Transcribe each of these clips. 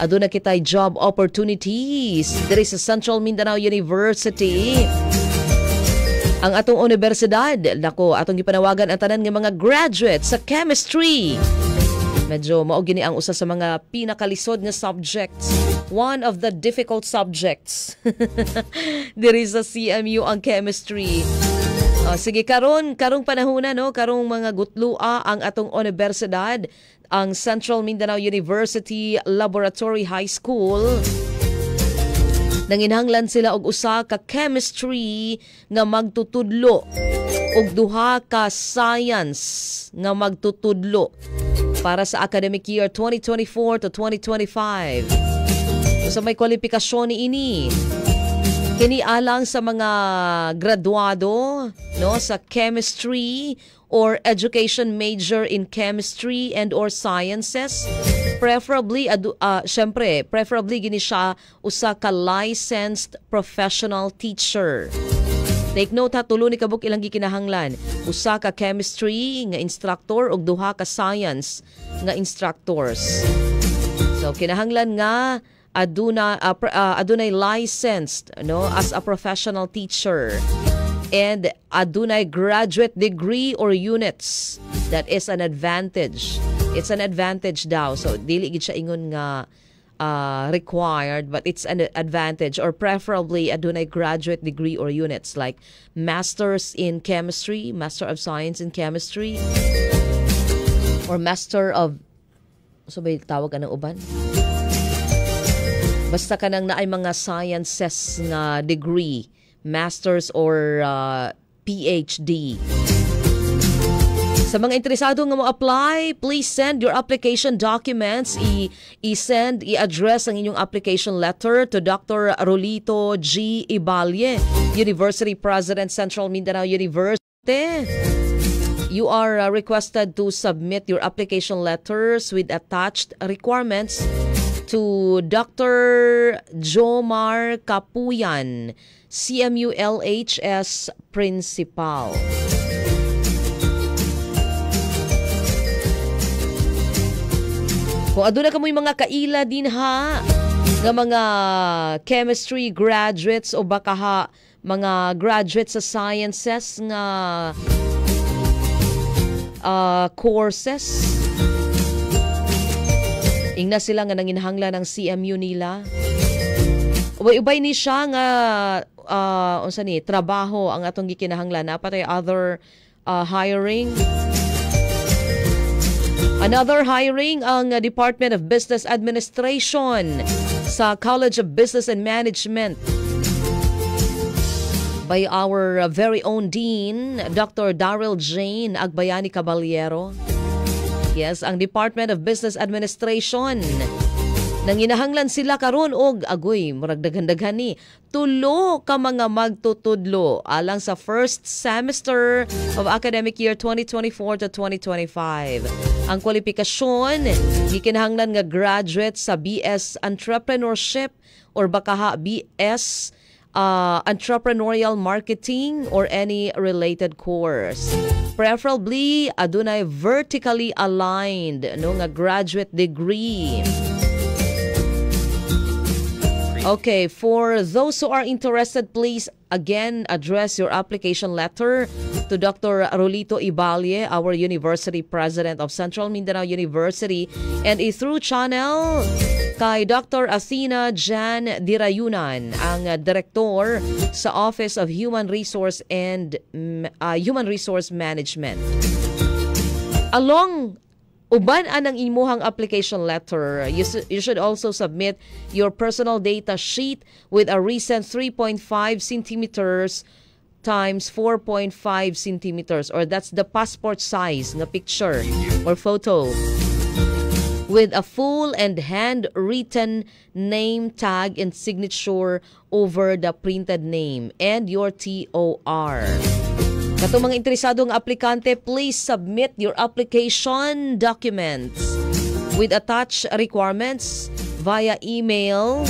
Aduna kitay job opportunities diri sa Central Mindanao University. Ang atong universidad, nako, atong gipanawagan ang tanan nga mga graduate sa chemistry. Medyo mao gini ang usa sa mga pinakalisod nga subjects. One of the difficult subjects. Diri sa CMU ang chemistry. Sige, karong panahon na, no, karong mga gutlua ang atong universidad, ang Central Mindanao University Laboratory High School. Nanginhanglan sila og usa ka chemistry nga magtutudlo og duha ka science nga magtutudlo para sa academic year 2024 to 2025. So may kwalifikasyon ni ini. Kini alang sa mga graduado, no, sa chemistry or education major in chemistry and or sciences. Preferably preferably gini siya usa ka licensed professional teacher. Take note ha, tulo ni kabuk ilang gikinahanglan. Usa ka chemistry nga instructor ug duha ka science nga instructors. So kinahanglan nga adunay licensed, no, as a professional teacher, and adunay graduate degree or units. That is an advantage. It's an advantage daw. So dili gid siya ingon nga required, but it's an advantage, or preferably adunay graduate degree or units like masters in chemistry, master of science in chemistry, or master of, so ba tawag anang uban? Basta ka nang naay mga sciences nga degree, masters or PhD. Sa mga interesado nga mo-apply, please send your application documents. I-address ang inyong application letter to Dr. Rolito G. Ibalye, University President, Central Mindanao University. You are requested to submit your application letters with attached requirements to Dr. Jomar Kapuyan, CMU LHS Principal. Kung aduna kamoy mga kaila din ha, nga mga chemistry graduates o baka ha, mga graduates sa sciences nga courses, ingna sila nga nanginhanglan ng CMU nila. Ubay ni siya nga unsa ni trabaho ang atong gikinahanglan na patay other hiring. Another hiring ang Department of Business Administration sa College of Business and Management by our very own Dean, Dr. Daryl Jane Agbayani Caballero. Yes, ang Department of Business Administration. Nanginahanglan sila karon og agoy murag daghan-daghan ni tulo ka mga magtutudlo alang sa first semester of academic year 2024 to 2025. Ang kwalifikasyon gikinahanglan nga graduate sa BS Entrepreneurship or baka ha BS Entrepreneurial Marketing or any related course. Preferably adunay vertically aligned no nga graduate degree. Okay, for those who are interested, please again address your application letter to Dr. Rolito Ibalye, our University President of Central Mindanao University, and through channel kay Dr. Athena Jan Dirayunan, ang Direktor sa Office of Human Resource and Human Resource Management. Along uban anang imuhang application letter, you should also submit your personal data sheet with a recent 3.5 centimeters times 4.5 centimeters, or that's the passport size nga picture or photo, with a full and handwritten name tag and signature over the printed name and your TOR. Katong mga interesadong aplikante, please submit your application documents with attached requirements via email.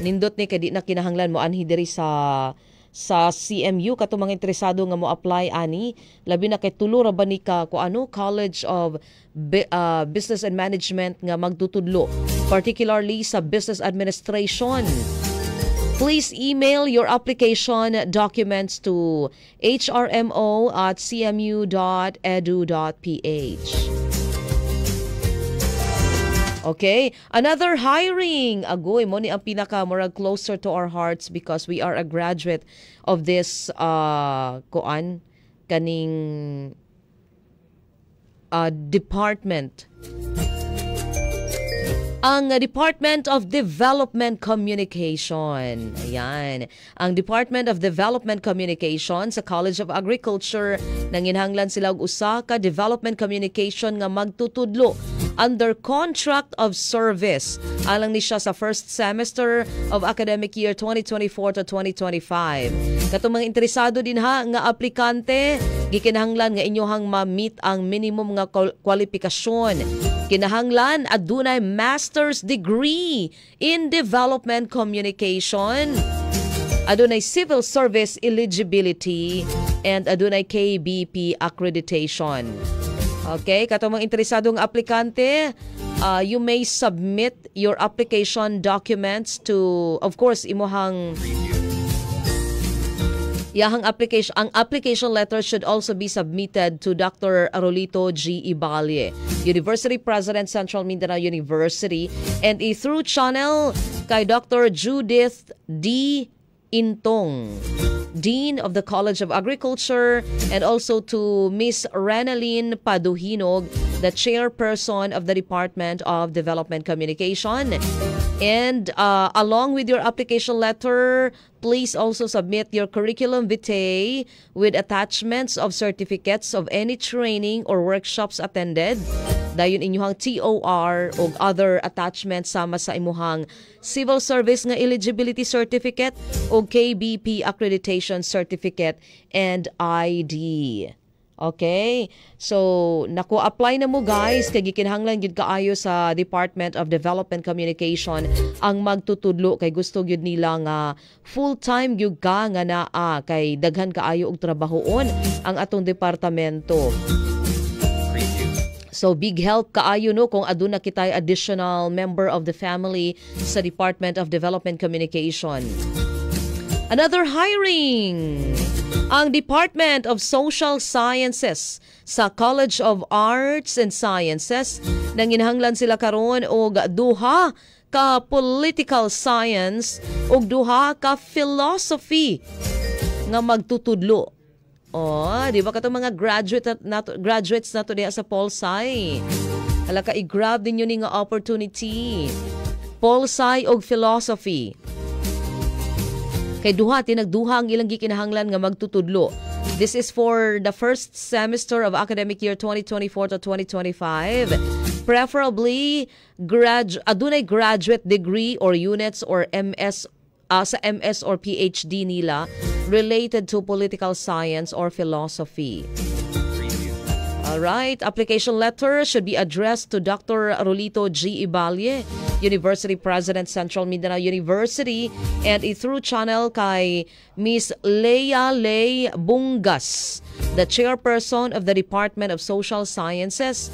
Nindot ni kadi na kinahanglan mo anhi diri sa sa CMU katong mga interesado nga mo apply ani, labi na kay tulo ra ba ni ka College of Business and Management nga magtutudlo, particularly sa Business Administration. Please email your application documents to hrmo@cmu.edu.ph. Okay, another hiring. Agoy mo ni ang pinaka murag closer to our hearts because we are a graduate of this kaning department. Ang Department of Development Communication. Ayan. Ang Department of Development Communication sa College of Agriculture nanginhanglan sila og usa ka development communication nga magtutudlo under contract of service. Alang ni siya sa first semester of academic year 2024 to 2025. Katong mga interesado din ha nga aplikante, gikinahanglan nga inyohang ma-meet ang minimum nga kwalifikasyon. Kinahanglan adunay master's degree in development communication, adunay civil service eligibility, and adunay KBP accreditation. Okay, katong mga interesadong aplikante, you may submit your application documents to, of course, imuhang ang application letter should also be submitted to Dr. Rolito G. Ibalye, University President, Central Mindanao University, and through channel kay Dr. Judith D. Intong, Dean of the College of Agriculture, and also to Miss Renaline Paduhinog, the Chairperson of the Department of Development Communication. And along with your application letter, please also submit your curriculum vitae with attachments of certificates of any training or workshops attended. Dayon inyuhang TOR o other attachments sama sa imuhang civil service nga eligibility certificate o KBP accreditation certificate and ID. Okay? So, apply na mo guys, kay gikinahanglan gyud kaayo sa Department of Development Communication ang magtutudlo kay gusto gyud nila nga full-time gyud ka nga naa kay daghan kaayo og trabahoon ang atong departamento. So big help kaayo no kung aduna kitay additional member of the family sa Department of Development Communication. Another hiring. Ang Department of Social Sciences sa College of Arts and Sciences nanginhanglan sila karon og duha ka political science ug duha ka philosophy nga magtutudlo. Di ba katong mga graduates nato diha sa Polsci? Hala ka i-grab din yun nga opportunity. Polsci og philosophy. Kay duha tinagduha ang ilang gikinahanglan nga magtutudlo. This is for the first semester of academic year 2024 to 2025. Preferably adunay graduate degree or units or MS sa MS or PhD nila related to political science or philosophy. Alright, application letter should be addressed to Dr. Rolito G. Ibalye, University President, Central Mindanao University, and through channel kay Miss Leia Lay Bungas, the Chairperson of the Department of Social Sciences.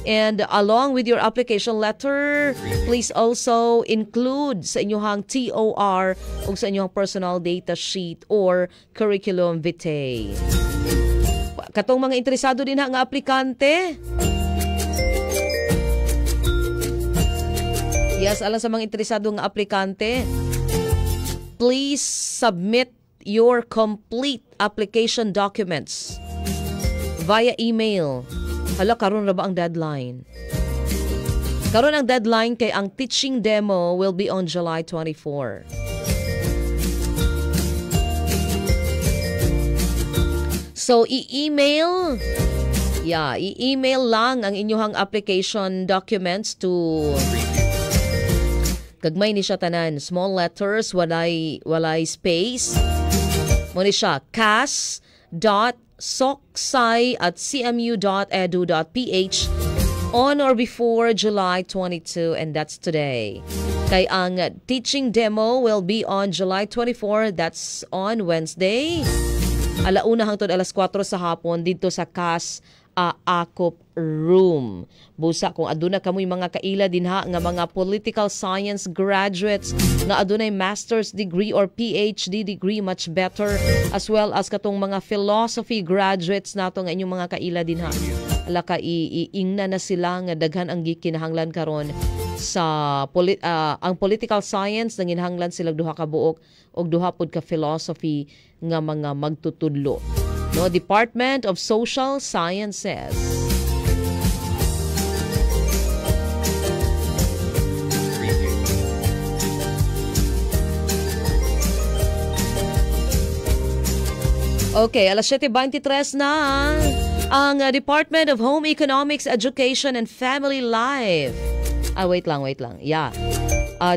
And along with your application letter, please also include sa inyong TOR o sa inyong personal data sheet or curriculum vitae. Katong mga interesado din nga aplikante. Yes, alang sa mga interesado nga aplikante, please submit your complete application documents via email. Hala, karon ra ba ang deadline? Karon ang deadline kay ang teaching demo will be on July 24. So, i-email lang ang inyong application documents to kagmay ni siya tanan, small letters, walay space. Mo ni siya, cas.soksai@cmu.edu.ph on or before July 22, and that's today. Kay ang teaching demo will be on July 24, that's on Wednesday. Alauna hangtod alas 4 sa hapon dito sa CAS Akop Room. Busa kung aduna kamoy mga kaila dinha nga mga political science graduates nga adunay master's degree or PhD degree, much better, as well as katong mga philosophy graduates nato nga inyong mga kaila dinha. Ala ka iingna na sila nga daghan ang gikinahanglan karon sa ang political science nanginhanglan sila duha ka buok og duha pod ka philosophy nga mga magtutudlo. No, Department of Social Sciences. Okay, alas 7:23 na. Ang Department of Home Economics, Education and Family Life. Wait lang. Yeah.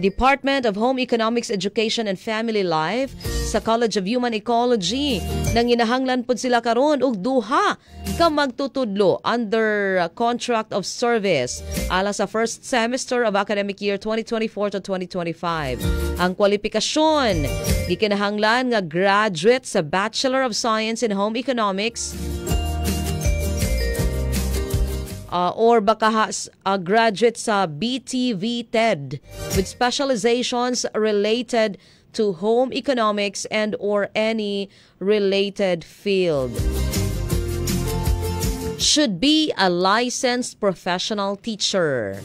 Department of Home Economics, Education and Family Life sa College of Human Ecology nang inahanglan pod sila karon og duha ka magtutudlo under contract of service ala sa first semester of academic year 2024 to 2025. Ang kwalifikasyon gikinahanglan nga graduate sa Bachelor of Science in Home Economics or baka graduate sa BTV TED with specializations related to home economics and or any related field. Should be a licensed professional teacher.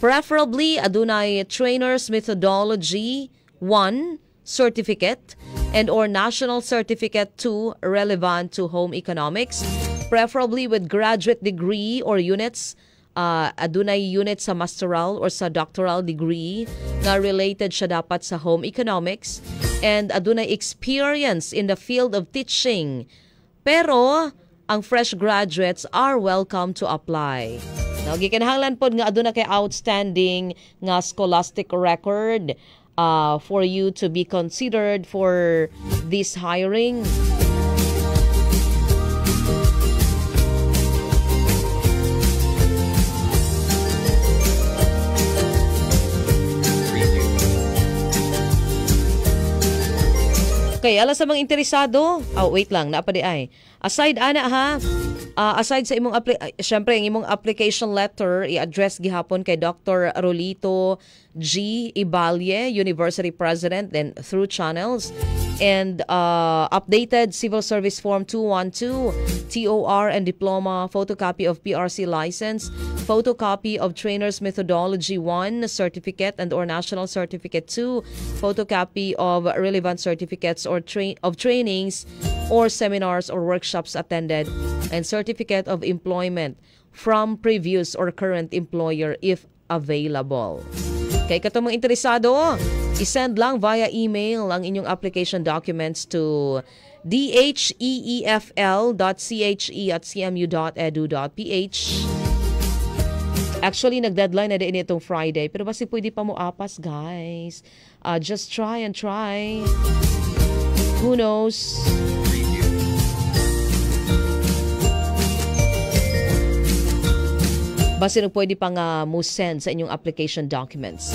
Preferably adunay trainer's methodology 1 certificate and or national certificate 2 relevant to home economics. Preferably with graduate degree or units, adunay unit sa masteral or sa doctoral degree na related siya dapat sa home economics, and adunay experience in the field of teaching. Pero ang fresh graduates are welcome to apply. Now, gikinahanglan pod nga aduna kay outstanding nga scholastic record for you to be considered for this hiring. Okay, ala sa mga interesado, wait lang, napadi ay. Aside ana ha, aside sa imong syempre ang imong application letter i-address gihapon kay Dr. Rolito G. Ibalye, University President, then through channels, and updated Civil Service Form 212, TOR and Diploma, photocopy of PRC license, photocopy of Trainer's Methodology 1 certificate and or National Certificate 2, photocopy of relevant certificates or of trainings or seminars or workshops attended, and certificate of employment from previous or current employer if available. Kay katong mga interesado, isend lang via email ang inyong application documents to dheefl.che@cmu.edu.ph. Actually, nag-deadline na din itong Friday, pero basi pwede pa mo apas, guys. Just try and try. Who knows? Basi pwede pa nga mo send sa inyong application documents.